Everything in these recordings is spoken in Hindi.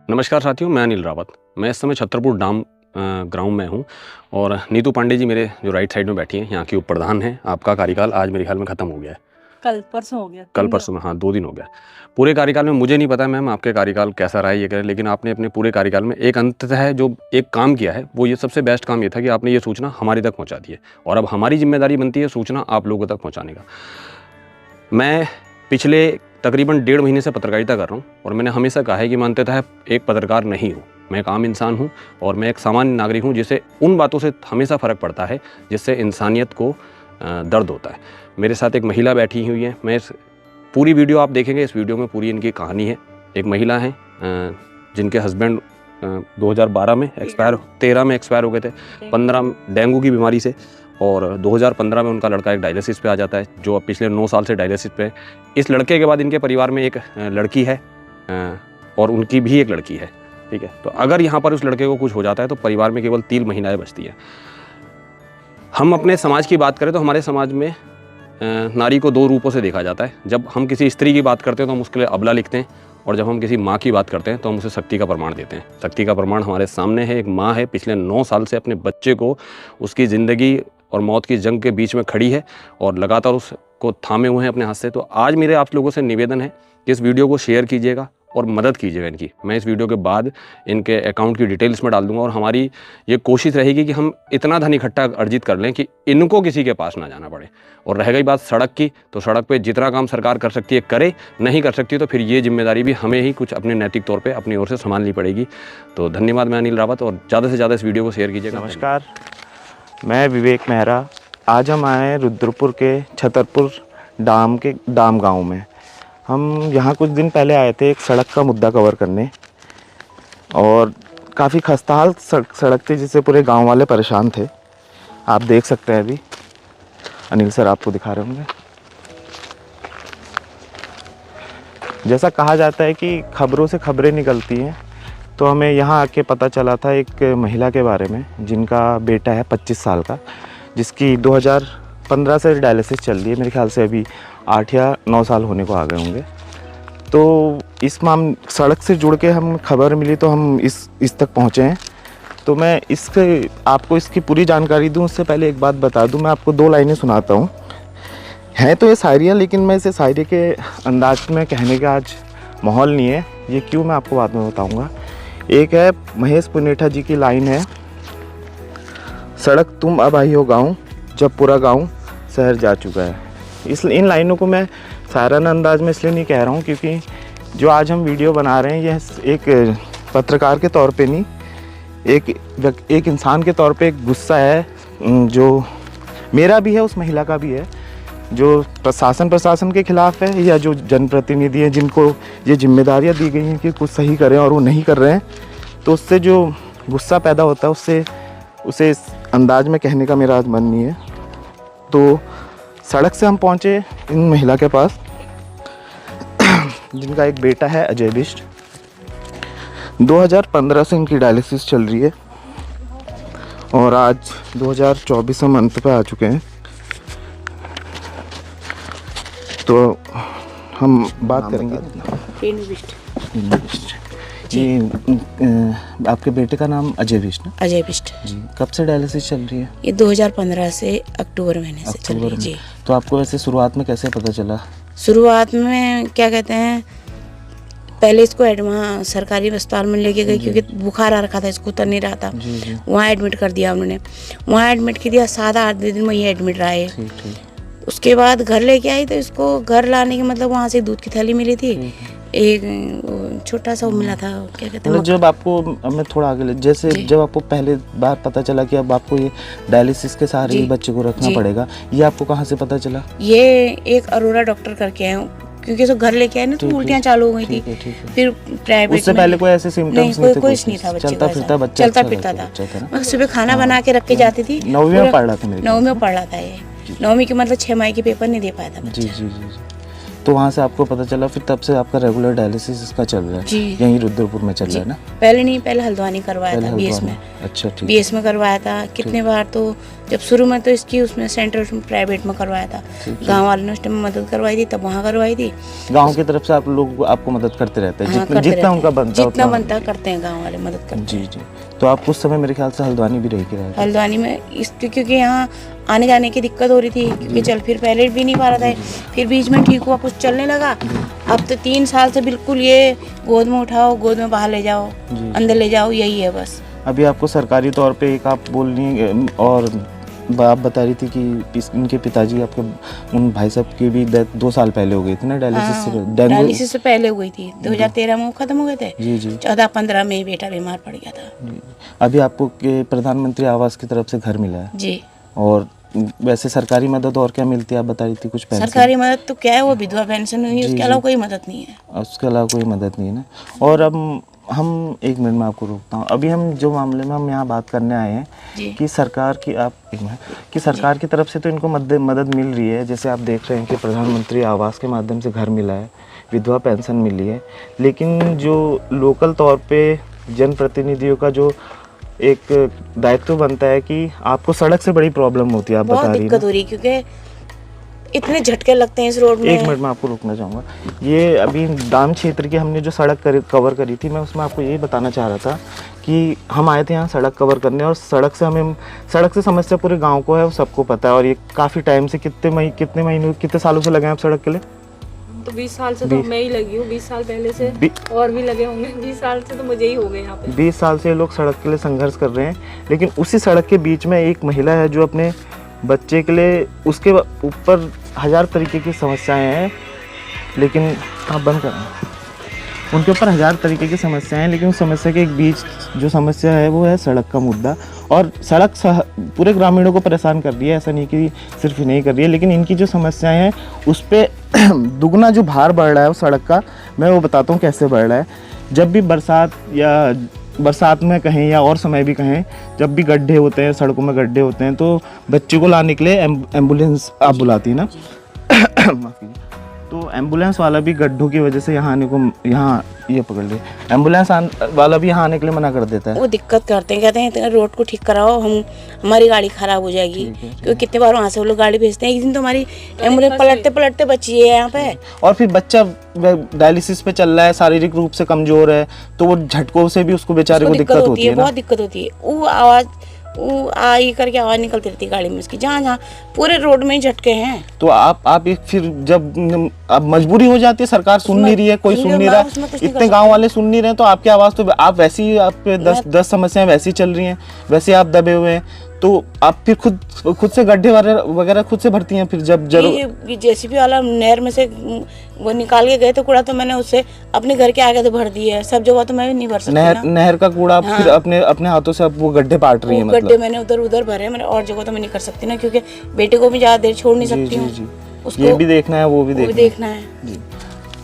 नमस्कार साथियों, मैं अनिल रावत। मैं इस समय छतरपुर डाम ग्राउंड में हूँ और नीतू पांडे जी मेरे जो राइट साइड में बैठी हैं, यहाँ की उप प्रधान हैं। आपका कार्यकाल आज मेरे ख्याल में ख़त्म हो गया है। कल परसों हो गया, कल परसों में, हाँ 2 दिन हो गया। पूरे कार्यकाल में मुझे नहीं पता मैम आपके कार्यकाल कैसा रहा है ये करें, लेकिन आपने अपने पूरे कार्यकाल में एक अंततः जो एक काम किया है वो ये सबसे बेस्ट काम ये था कि आपने ये सूचना हमारे तक पहुँचा दी है और अब हमारी जिम्मेदारी बनती है सूचना आप लोगों तक पहुँचाने का। मैं पिछले तकरीबन 1.5 महीने से पत्रकारिता कर रहा हूँ और मैंने हमेशा कहा है कि मैं अंततः एक पत्रकार नहीं हूँ, मैं एक आम इंसान हूँ और मैं एक सामान्य नागरिक हूँ जिसे उन बातों से हमेशा फ़र्क पड़ता है जिससे इंसानियत को दर्द होता है। मेरे साथ एक महिला बैठी हुई है। मैं पूरी वीडियो आप देखेंगे, इस वीडियो में पूरी इनकी कहानी है। एक महिला है जिनके हस्बैंड 2012 में 13 में एक्सपायर हो गए थे, 15 डेंगू की बीमारी से, और 2015 में उनका लड़का एक डायलिसिस पे आ जाता है जो अब पिछले 9 साल से डायलिसिस पे है। इस लड़के के बाद इनके परिवार में एक लड़की है और उनकी भी एक लड़की है, ठीक है। तो अगर यहाँ पर उस लड़के को कुछ हो जाता है तो परिवार में केवल 3 महिलाएं बचती हैं। हम अपने समाज की बात करें तो हमारे समाज में नारी को 2 रूपों से देखा जाता है। जब हम किसी स्त्री की बात करते हैं तो हम उसके लिए अबला लिखते हैं, और जब हम किसी माँ की बात करते हैं तो हम उसे शक्ति का प्रमाण देते हैं। शक्ति का प्रमाण हमारे सामने है। एक माँ है, पिछले 9 साल से अपने बच्चे को उसकी ज़िंदगी और मौत की जंग के बीच में खड़ी है और लगातार उसको थामे हुए हैं अपने हाथ से। तो आज मेरे आप लोगों से निवेदन है कि इस वीडियो को शेयर कीजिएगा और मदद कीजिएगा इनकी। मैं इस वीडियो के बाद इनके अकाउंट की डिटेल्स में डाल दूंगा और हमारी ये कोशिश रहेगी कि हम इतना धन इकट्ठा अर्जित कर लें कि इनको किसी के पास ना जाना पड़े। और रह गई बात सड़क की, तो सड़क पे जितना काम सरकार कर सकती है करे, नहीं कर सकती तो फिर ये जिम्मेदारी भी हमें ही कुछ अपने नैतिक तौर पर अपनी ओर से संभालनी पड़ेगी। तो धन्यवाद। मैं अनिल रावत, और ज़्यादा से ज़्यादा इस वीडियो को शेयर कीजिएगा। नमस्कार, मैं विवेक मेहरा। आज हम आए हैं रुद्रपुर के छतरपुर डाम के डाम गांव में। हम यहाँ कुछ दिन पहले आए थे एक सड़क का मुद्दा कवर करने, और काफ़ी खस्ताहाल सड़क थी जिससे पूरे गांव वाले परेशान थे। आप देख सकते हैं, अभी अनिल सर आपको दिखा रहे होंगे। जैसा कहा जाता है कि खबरों से खबरें निकलती हैं, तो हमें यहाँ आके पता चला था एक महिला के बारे में जिनका बेटा है 25 साल का, जिसकी 2015 से डायलिसिस चल रही है। मेरे ख्याल से अभी 8 या 9 साल होने को आ गए होंगे। तो इस सड़क से जुड़ के हम खबर मिली तो हम इस तक पहुँचे हैं। तो मैं आपको इसकी पूरी जानकारी दूं उससे पहले एक बात बता दूं। मैं आपको 2 लाइनें सुनाता हूँ। हैं तो ये शायरियाँ, लेकिन मैं इसे शायरी के अंदाज में कहने का आज माहौल नहीं है। ये क्यों, मैं आपको बाद में बताऊँगा। एक है महेश पुनेठा जी की लाइन है, सड़क तुम अब आई हो गाँव जब पूरा गाँव शहर जा चुका है। इन लाइनों को मैं शायराना अंदाज में इसलिए नहीं कह रहा हूँ क्योंकि जो आज हम वीडियो बना रहे हैं यह एक पत्रकार के तौर पे नहीं, एक इंसान के तौर पे एक गुस्सा है जो मेरा भी है, उस महिला का भी है, जो प्रशासन के खिलाफ है, या जो जनप्रतिनिधि हैं जिनको ये जिम्मेदारियां दी गई हैं कि कुछ सही करें और वो नहीं कर रहे हैं। तो उससे जो गुस्सा पैदा होता है उसे इस अंदाज में कहने का मेरा आज मन नहीं है। तो सड़क से हम पहुँचे इन महिला के पास जिनका एक बेटा है अजय बिष्ट। 2015 से इनकी डायलिसिस चल रही है और आज 2024 हम अंत पे आ चुके हैं। तो हम बात करेंगे। जी, आपके बेटे का नाम अजय बिष्ट ना? अजय बिष्ट जी। कब से डायलिसिस चल रही है? ये 2015 से अक्टूबर महीने से चल रही है जी। तो आपको वैसे शुरुआत में कैसे पता चला? शुरुआत में क्या कहते हैं, पहले इसको वहाँ सरकारी अस्पताल में लेके गई क्योंकि बुखार आ रखा था, इसको उतर नहीं रहा था। वहाँ एडमिट कर दिया उन्होंने। वहाँ एडमिट कर दिया, 7-8 दिन में ये एडमिट रहा है। उसके बाद घर लेके आई तो इसको घर लाने के मतलब वहाँ से दूध की थैली मिली थी, एक छोटा सा मिला था, क्या कहते हैं। जब आपको, मैं थोड़ा आगे जैसे जब आपको पहले बार पता चला कि अब आपको ये डायलिसिस के सहारे बच्चे को रखना पड़ेगा, ये आपको कहाँ से पता चला? ये एक अरोरा डॉक्टर करके आए, क्योंकि उसको घर लेके आए ना तो उल्टियाँ चालू हो गई थी। फिर प्राइवेट उससे पहले कोई ऐसे सिम्टम्स नहीं थे? कुछ नहीं था, चलता फिरता बच्चा, चलता फिरता था। मैं सुबह खाना बना के रख के जाती थी। 9वीं में पढ़ रहा था। 9वीं में पढ़ रहा था ये। 9वीं के मतलब 6 मई के पेपर नहीं दे पाया था बच्चा। जी। तो वहाँ से आपको पता चला, फिर तब से आपका रेगुलर डायलिसिस इसका चल रहा है जी। यहीं रुद्रपुर में चल रहा है ना? पहले नहीं, पहले हल्द्वानी करवाया पहले था बीएस हल्द्वानी। में। अच्छा ठीक। बीएस में करवाया था कितने बार, तो जब शुरू में तो इसकी उसमें सेंटर प्राइवेट में करवाया था, गांव वालों ने उस टाइम मदद करवाई थी, तब वहाँ करवाई थी। गांव की तरफ से आप लोग आपको मदद करते रहते हैं? हाँ, जितना करते जितना रहते उनका हैं। बनता है जितना उतना? बनता करते हैं, गांव वाले मदद करते हैं। जी जी। तो आप उस समय मेरे ख्याल से हल्द्वानी भी रह के रहे थे? हल्द्वानी में क्योंकि यहाँ आने जाने की दिक्कत हो रही थी, क्योंकि चल फिर पहले भी नहीं पा रहा था, फिर बीच में ठीक हुआ, कुछ चलने लगा। अब तो 3 साल से बिल्कुल ये गोद में उठाओ, गोद में बाहर ले जाओ, अंदर ले जाओ, यही है बस। अभी आपको सरकारी तौर पे एक आप बोल रही, और आप बता रही थी कि इनके पिताजी आपके, उन भाई साहब की भी डेथ 2 साल पहले हो गई थी ना डायलिसिस से? डायलिसिस से पहले हो गई थी, 2013 में वो खत्म हो गए थे। जी जी। 14-15 में ही बेटा बीमार पड़ गया था। जी। अभी आपको के प्रधानमंत्री आवास की तरफ से घर मिला है? जी। और वैसे सरकारी मदद और क्या मिलती है, आप बता रही थी कुछ पेंशन? सरकारी मदद तो क्या है, वो विधवा पेंशन हुई, उसके अलावा कोई मदद नहीं है। उसके अलावा कोई मदद नहीं है ना? और अब हम 1 मिनट में आपको रोकता हूँ। अभी हम जो मामले में हम यहाँ बात करने आए हैं कि सरकार की, आप 1 मिनट, कि सरकार की तरफ से तो इनको मदद मिल रही है, जैसे आप देख रहे हैं कि प्रधानमंत्री आवास के माध्यम से घर मिला है, विधवा पेंशन मिली है, लेकिन जो लोकल तौर पे जनप्रतिनिधियों का जो एक दायित्व बनता है कि आपको सड़क से बड़ी प्रॉब्लम होती है, आप बता रही बहुत दिक्कत हो रही है, क्योंकि इतने झटके लगते हैं इस रोड में। 1 मिनट में आपको रुकना चाहूँगा। ये अभी दाम क्षेत्र की हमने जो सड़क कवर करी थी, मैं उसमें आपको यही बताना चाह रहा था कि हम आए थे यहाँ सड़क कवर करने, और सड़क से समस्या पूरे गांव को है, वो सबको पता है, और ये काफ़ी टाइम से कितने सालों से लगे हैं आप सड़क के लिए? तो 20 साल से तो मैं ही लगी हूँ, 20 साल पहले से और भी लगे होंगे, 20 साल से तो मुझे ही हो गए यहाँ पे। 20 साल से लोग सड़क के लिए संघर्ष कर रहे हैं, लेकिन उसी सड़क के बीच में एक महिला है जो अपने बच्चे के लिए, उसके ऊपर 1000 तरीके की समस्याएं हैं, लेकिन आप बंद करें, उनके ऊपर 1000 तरीके की समस्याएं हैं, लेकिन उस समस्या के एक बीच जो समस्या है वो है सड़क का मुद्दा। और सड़क पूरे ग्रामीणों को परेशान कर रही है, ऐसा नहीं कि सिर्फ ही नहीं कर रही है, लेकिन इनकी जो समस्याएं हैं उस पर दुगना जो भार बढ़ रहा है उस सड़क का, मैं वो बताता हूँ कैसे बढ़ रहा है। जब भी बरसात में कहें या और समय भी कहें, जब भी गड्ढे होते हैं, सड़कों में गड्ढे होते हैं, तो बच्चे को लाने के लिए एम्बुलेंस आप बुलाती है ना तो एम्बुलेंस वाला भी गड्ढों की वजह से यहाँ आने को, यहाँ ये पकड़ ले, एम्बुलेंस वाला भी यहाँ आने के लिए मना कर देता है। वो दिक्कत करते हैं, कहते हैं रोड को ठीक कराओ, हमारी गाड़ी खराब हो जाएगी, क्योंकि कितने बार वहाँ से वो लोग गाड़ी भेजते हैं। एक दिन तो हमारी एम्बुलेंस पलटते बची है यहाँ पे, और फिर बच्चा डायलिसिस पे चल रहा है, शारीरिक रूप से कमजोर है, तो वो झटकों से भी उसको बेचारे को दिक्कत होती है, बहुत दिक्कत होती है। वो आवाज़ आई करके आवाज़ निकलती रहती है गाड़ी में उसकी, जहाँ पूरे रोड में ही झटके हैं। तो आप फिर जब अब मजबूरी हो जाती है, सरकार सुन नहीं रही है, कोई सुन नहीं रहा, इतने गांव वाले सुन नहीं रहे, तो आपकी आवाज़ तो आप वैसे ही, आप पे 10 समस्याएं वैसी चल रही हैं, वैसे आप दबे हुए हैं, तो आप फिर खुद से गड्ढे वगैरह खुद से भरती हैं फिर जब जरूर। जेसीबी वाला नहर में से वो निकाल के गए तो कूड़ा, तो मैंने उससे अपने घर के आगे तो भर दिया है, सब जगह तो मैं भी नहीं भर सकती नहर का कूड़ा। हाँ। फिर अपने हाथों से अब वो गड्ढे पाट रही है, मतलब गड्ढे मैंने उधर भरे, मैंने और जगह तो मैं नहीं कर सकती ना, क्योंकि बेटे को भी ज़्यादा देर छोड़ नहीं सकती हूँ, उसको ये भी देखना है, वो भी देखना है जी।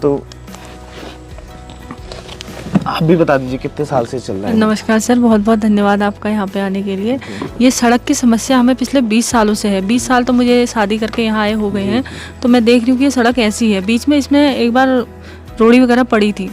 तो आप भी बता दीजिए कितने साल से चल रहा है? नमस्कार सर, बहुत बहुत धन्यवाद आपका यहाँ पे आने के लिए। ये सड़क की समस्या हमें पिछले 20 सालों से है, 20 साल तो मुझे शादी करके यहाँ आए हो गए हैं, तो मैं देख रही हूँ कि ये सड़क ऐसी है। बीच में इसमें एक बार रोड़ी वगैरह पड़ी थी,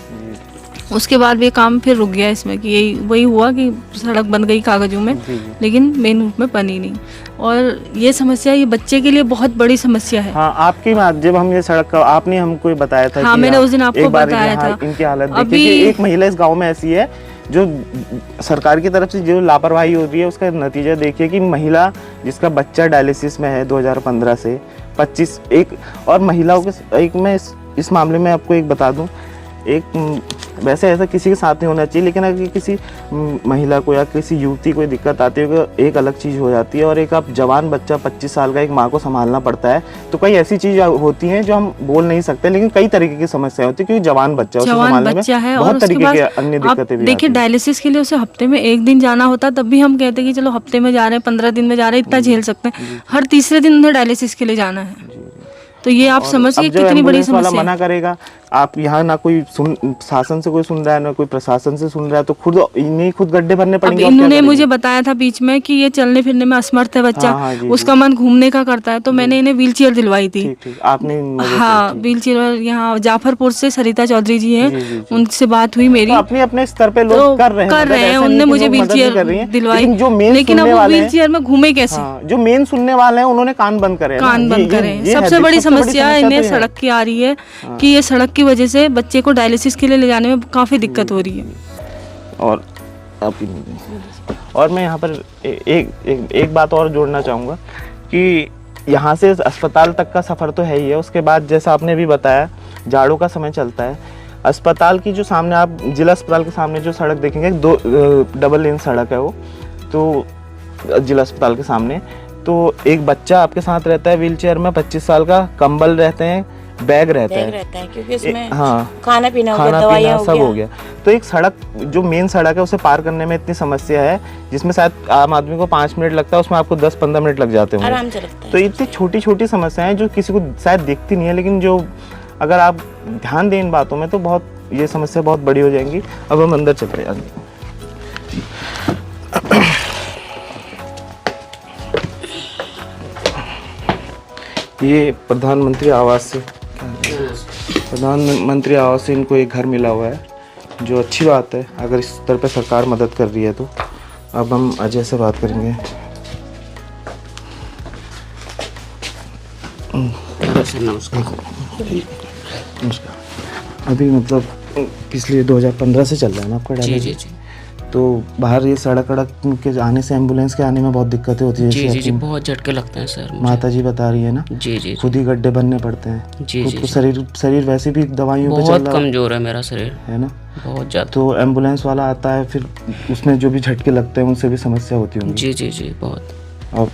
उसके बाद भी काम फिर रुक गया इसमें, कि यही वही हुआ कि सड़क बन गई कागजों में, लेकिन मेन रूप में बनी नहीं। और ये समस्या, ये बच्चे के लिए बहुत बड़ी समस्या है। हाँ, आपकी बात, जब हम ये सड़क का आपने हमको बताया था, हाँ, मैंने उस दिन आपको बताया था, इनकी हालत देखिए कि एक महिला इस गांव में ऐसी है जो सरकार की तरफ से जो लापरवाही हो रही है, उसका नतीजा देखिए कि महिला जिसका बच्चा डायलिसिस में है 2015 से 25, एक और महिलाओं के एक, मैं इस मामले में आपको एक बता दूं, एक वैसे ऐसा किसी के साथ नहीं होना चाहिए, लेकिन अगर किसी महिला को या किसी युवती को दिक्कत आती है, एक अलग चीज़ हो जाती है, और एक आप जवान बच्चा 25 साल का एक माँ को संभालना पड़ता है, तो कई ऐसी चीज़ होती हैं जो हम बोल नहीं सकते, लेकिन कई तरीके की समस्या होती है, क्योंकि जवान बच्चा है, बहुत तरीके की अन्य दिक्कतें भी। देखिए, डायलिसिस के लिए उसे हफ्ते में 1 दिन जाना होता, तब भी हम कहते हैं कि चलो हफ्ते में जा रहे हैं, 15 दिन में जा रहे हैं, इतना झेल सकते हैं। हर तीसरे दिन उन्हें डायलिसिस के लिए जाना है, तो ये आप समझिए कितनी बड़ी समस्या है। मना करेगा आप यहाँ ना कोई शासन से कोई सुन रहा है ना कोई प्रशासन से सुन रहा है, तो खुद गड्ढे भरने अब पड़ेंगे। और क्या इन्होंने करेंगे? मुझे बताया था बीच में कि ये चलने फिरने में असमर्थ है बच्चा, हाँ, जी, उसका मन घूमने का करता है, तो मैंने इन्हें व्हील चेयर दिलवाई थी। ठीक आपने इन वजह से- हाँ, ठीक। व्हील चेयर यहाँ जाफरपुर से सरिता चौधरी जी जी, हैं, जी। उनसे बात हुई मेरी। तो अपने अपने स्तर पे तो लोग कर रहे हैं, कर रहे हैं, ऐसा नहीं उनने कि मुझे लोग व्हील मदद नहीं कर रही चेयर हैं। दिलवाई, लेकिन जो मेन लेकिन अब सुनने वो वाले व्हील हैं, चेयर में घूमे कैसे? हाँ, जो मेन सुनने वाले हैं उन्होंने कान बंद करे हैं ना। कान बंद करें। ये सबसे है, बड़ी सबसे समस्या इन्हें तो ये है। सड़क की आ रही है कि ये सड़क की वजह से बच्चे को डायलिसिस के लिए ले जाने में काफ़ी दिक्कत हो रही है। और और मैं यहाँ पर एक बात और जोड़ना चाहूँगा कि यहाँ से अस्पताल तक का सफ़र तो है ही है, उसके बाद जैसा आपने भी बताया जाड़ों का समय चलता है, अस्पताल की जो सामने आप जिला अस्पताल के सामने जो सड़क देखेंगे, दो डबल लेन सड़क है वो, तो जिला अस्पताल के सामने, तो एक बच्चा आपके साथ रहता है व्हील चेयर में, 25 साल का, कंबल रहते हैं, बैग रहता है क्योंकि इसमें हाँ, खाना पीना सब हो गया। तो एक सड़क जो मेन सड़क है उसे पार करने में इतनी समस्या है, जिसमें शायद आम आदमी को 5 मिनट लगता है, उसमें आपको 10-15 मिनट लग जाते होंगे। आराम से लगता है। तो इतनी छोटी छोटी समस्याएं जो किसी को शायद दिखती नहीं है, लेकिन जो अगर आप ध्यान दें इन बातों में तो बहुत ये समस्या बहुत बड़ी हो जाएंगी। अब हम अंदर चलते हैं। ये प्रधानमंत्री आवास से इनको एक घर मिला हुआ है, जो अच्छी बात है अगर इस तरह पे सरकार मदद कर रही है तो। अब हम अजय से बात करेंगे। नमस्कार। अभी मतलब पिछले 2015 से चल रहा है ना आपका जी डायलिसिस? जी जी तो बाहर ये सड़क के आने से, एम्बुलेंस के आने में बहुत दिक्कतें होती है। जी जैसे जी जी आपकी बहुत झटके लगते हैं सर मुझे। माता जी बता रही है ना, जी जी खुद ही गड्ढे बनने पड़ते हैं। जी खुद जी को जी। शरीर वैसे भी दवाइयों पे चल बहुत रहा कमजोर है मेरा शरीर, है ना, बहुत ज़्यादा। तो एम्बुलेंस वाला आता है, फिर उसमें जो भी झटके लगते हैं उनसे भी समस्या होती होगी। जी जी जी बहुत। और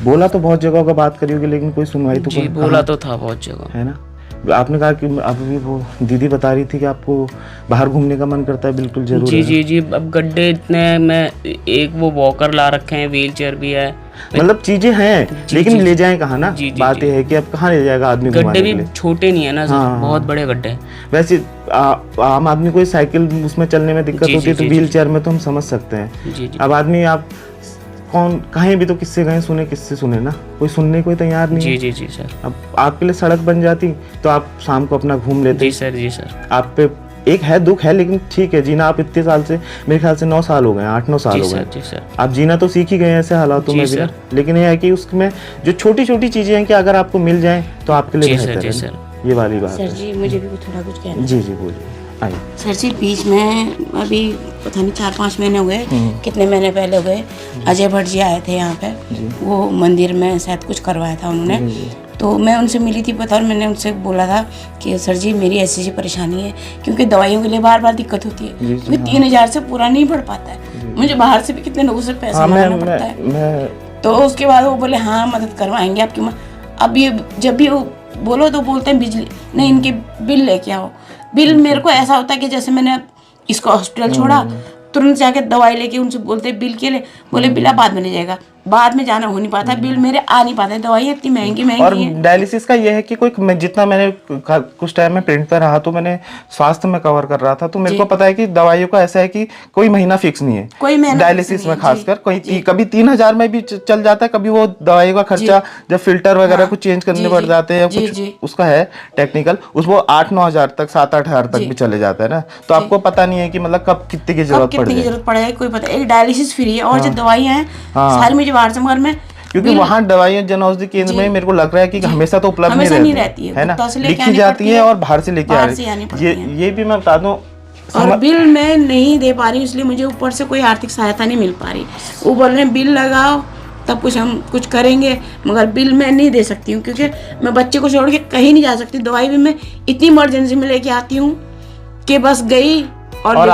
बोला तो बहुत जगह का बात करी होगी, लेकिन कोई सुनवाई तो जी बोला तो था बहुत जगह। है ना। आपने कहा कि अभी वो दीदी बता रही थी कि आपको बाहर घूमने का मन करता है, बिल्कुल जरूर जी है। जी जी अब गड्ढे इतने, मैं एक वो वॉकर ला रखे हैं, व्हील चेयर भी है, मतलब चीजें हैं, लेकिन ले जाएं कहाँ ना। जी, जी, बात जी। ये है कि अब कहाँ ले जाएगा आदमी गड्ढे घुमाने के भी लिए। छोटे नहीं है ना सर, हाँ, बहुत बड़े गड्ढे हैं। वैसे आम आदमी को साइकिल उसमें चलने में दिक्कत जी, होती है, जी, तो जी, व्हील जी। चेयर में तो हम समझ सकते हैं। जी जी अब आदमी आप कौन कहीं भी तो किससे गए सुने, किससे सुने ना, कोई सुनने कोई तैयार नहीं जी है। जी जी सर। अब आपके लिए सड़क बन जाती तो आप शाम को अपना घूम लेते। जी सर जी सर। आप पे एक है दुख है, लेकिन ठीक है, जीना आप इतने साल से, मेरे ख्याल से 9 साल हो गए, 8-9 साल जी हो सर गए, जी सर। आप जीना तो सीख ही गए हैं ऐसे हालातों जी में भी ना। सर। लेकिन ये है कि उसमें जो छोटी छोटी चीजें हैं कि अगर आपको मिल जाए तो आपके लिए जी सर, बेहतर जी है सर। ना। ये वाली बात सर है। जी मुझे भी थोड़ा कुछ कहना है। जी जी बोलिए, आइए। सर जी बीच में अभी पता नहीं 4-5 महीने हुए, कितने महीने पहले हुए, अजय भट्ट जी आए थे यहाँ पे, वो मंदिर में शायद कुछ करवाया था उन्होंने। तो मैं उनसे मिली थी पता, और मैंने उनसे बोला था कि सर जी मेरी ऐसी परेशानी है, क्योंकि दवाइयों के लिए बार बार दिक्कत होती है, क्योंकि 3000 से पूरा नहीं पढ़ पाता है, मुझे बाहर से भी कितने लोगों से पैसा मांगना पड़ता है। तो उसके बाद वो बोले हाँ मदद करवाएंगे आपकी। अब ये जब भी वो बोलो तो बोलते हैं बिजली नहीं, इनके बिल लेके आओ। बिल मेरे को ऐसा होता है कि जैसे मैंने इसको हॉस्पिटल छोड़ा, तुरंत जाके दवाई लेके उनसे बोलते हैं बिल के लिए, बोले बिल आप बाद में ले जाएगा, बाद में जाना हो नहीं पाता, बिल मेरे आ नहीं पाते, दवाई इतनी महंगी और है। डायलिसिस का ये है कि जितना मैंने कुछ टाइम में प्रिंट पर रहा, तो मैंने स्वास्थ्य में कवर कर रहा था, तो मेरे को पता है कि दवाइयों का ऐसा है कि कोई महीना फिक्स नहीं है, कोई महीना डायलिसिस में खासकर। कोई कभी 3000 में भी चल जाता है, कभी वो दवाई का खर्चा जब फिल्टर वगैरह कुछ चेंज करने पड़ जाते हैं, कुछ उसका है टेक्निकल, उसको 8-9 हजार तक, 7-8 हजार तक भी चले जाता है ना। तो आपको पता नहीं है कि मतलब कब कितने की जरूरत पड़ेगी, कोई पता। एक डायलिसिस फ्री है, और जो दवाइयाँ हैं सारी मुझे बाहर से, मगर मैं क्योंकि वहाँ दवाइयाँ जन औषधि केंद्र में मेरे को लग रहा है कि हमेशा तो उपलब्ध नहीं रहती है ना, लिखी जाती है और बाहर से लेके आ रही है। ये भी मैं बता दूं, और बिल मैं नहीं दे पा रही हूँ, इसलिए मुझे ऊपर से कोई आर्थिक सहायता नहीं मिल पा रही। वो बोल रहे हैं बिल लगाओ तब कुछ हम कुछ करेंगे, मगर बिल मैं नहीं दे सकती हूँ, क्योंकि मैं बच्चे को छोड़ के कहीं नहीं जा सकती। दवाई भी मैं इतनी इमरजेंसी में लेके आती हूँ कि बस गई और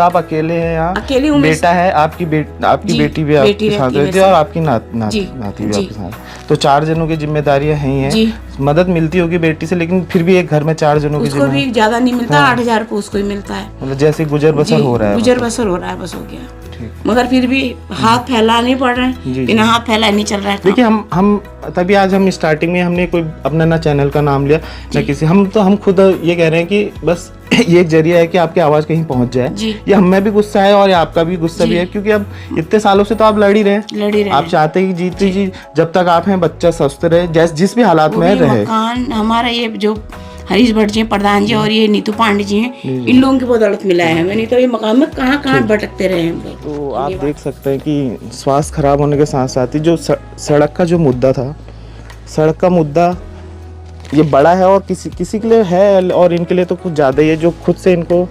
आप अकेले हैं यहाँ? अकेली हूँ। बेटा है आपकी बेटी भी आपके साथ रहती है, और आपकी नाती भी आपके साथ, तो 4 जनों की जिम्मेदारियां हैं। मदद मिलती होगी बेटी से, लेकिन फिर भी एक घर में 4 जनों की उसको भी ज्यादा नहीं मिलता, 8000 रुपये उसको ही मिलता है, मतलब जैसे गुजर बसर हो रहा है, गुजर बसर हो रहा है, बस हो गया। मगर फिर भी हाथ फैलाने पड़ रहे जी, हैं, बिना हाथ फैलाए नहीं चल रहा है काम। देखिए हम तभी आज हम स्टार्टिंग में हमने कोई अपना ना चैनल का नाम लिया ना किसी, हम खुद ये कह रहे हैं कि बस ये एक जरिया है कि आपकी आवाज़ कहीं पहुंच जाए। जी। ये हमें भी गुस्सा है और ये आपका भी गुस्सा भी है, क्योंकि अब इतने सालों से तो आप लड़ ही रहे हैं। आप चाहते हैं कि जीती जी जब तक आप हैं बच्चा स्वस्थ रहे, जिस भी हालात में रहे। मकान हमारा ये जो हरीश भट्ट जी प्रधान जी और ये नीतू पांडे जी हैं, इन लोगों की बदौलत मिला है हमें, नहीं तो ये मकान में कहाँ भटकते रहे हम लोग। तो आप देख सकते हैं कि स्वास्थ्य खराब होने के साथ साथ ही जो सड़क का जो मुद्दा था, सड़क का मुद्दा ये बड़ा है और किसी के लिए है और इनके लिए तो कुछ ज़्यादा ही है, जो खुद से इनको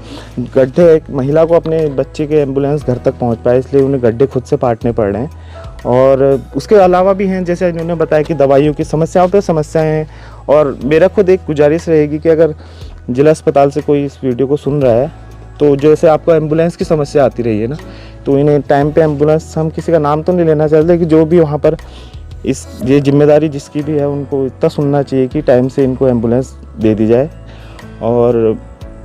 गड्ढे, एक महिला को अपने बच्चे के एम्बुलेंस घर तक पहुंच पाए इसलिए उन्हें गड्ढे खुद से पाटने पड़ रहे हैं। और उसके अलावा भी हैं, जैसे इन्होंने बताया कि दवाइयों की समस्याओं पे समस्याएं हैं। और मेरा खुद एक गुजारिश रहेगी कि अगर जिला अस्पताल से कोई इस वीडियो को सुन रहा है तो जैसे आपको एम्बुलेंस की समस्या आती रही है ना, तो इन्हें टाइम पे एम्बुलेंस, हम किसी का नाम तो नहीं लेना चाहते कि जो भी वहाँ पर ये जिम्मेदारी जिसकी भी है उनको इतना सुनना चाहिए कि टाइम से इनको एम्बुलेंस दे दी जाए। और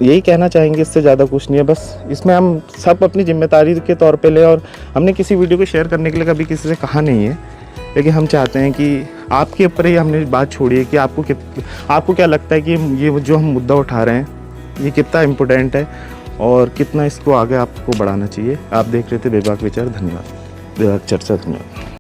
यही कहना चाहेंगे, इससे ज़्यादा कुछ नहीं है। बस इसमें हम सब अपनी जिम्मेदारी के तौर पे लें, और हमने किसी वीडियो को शेयर करने के लिए कभी किसी से कहा नहीं है, लेकिन हम चाहते हैं कि आपके ऊपर ही हमने बात छोड़ी है कि आपको क्या लगता है कि ये जो हम मुद्दा उठा रहे हैं ये कितना इम्पोर्टेंट है और कितना इसको आगे आपको बढ़ाना चाहिए। आप देख रहे थे बेबाक विचार। धन्यवाद। बेबाक चर्चा। धन्यवाद।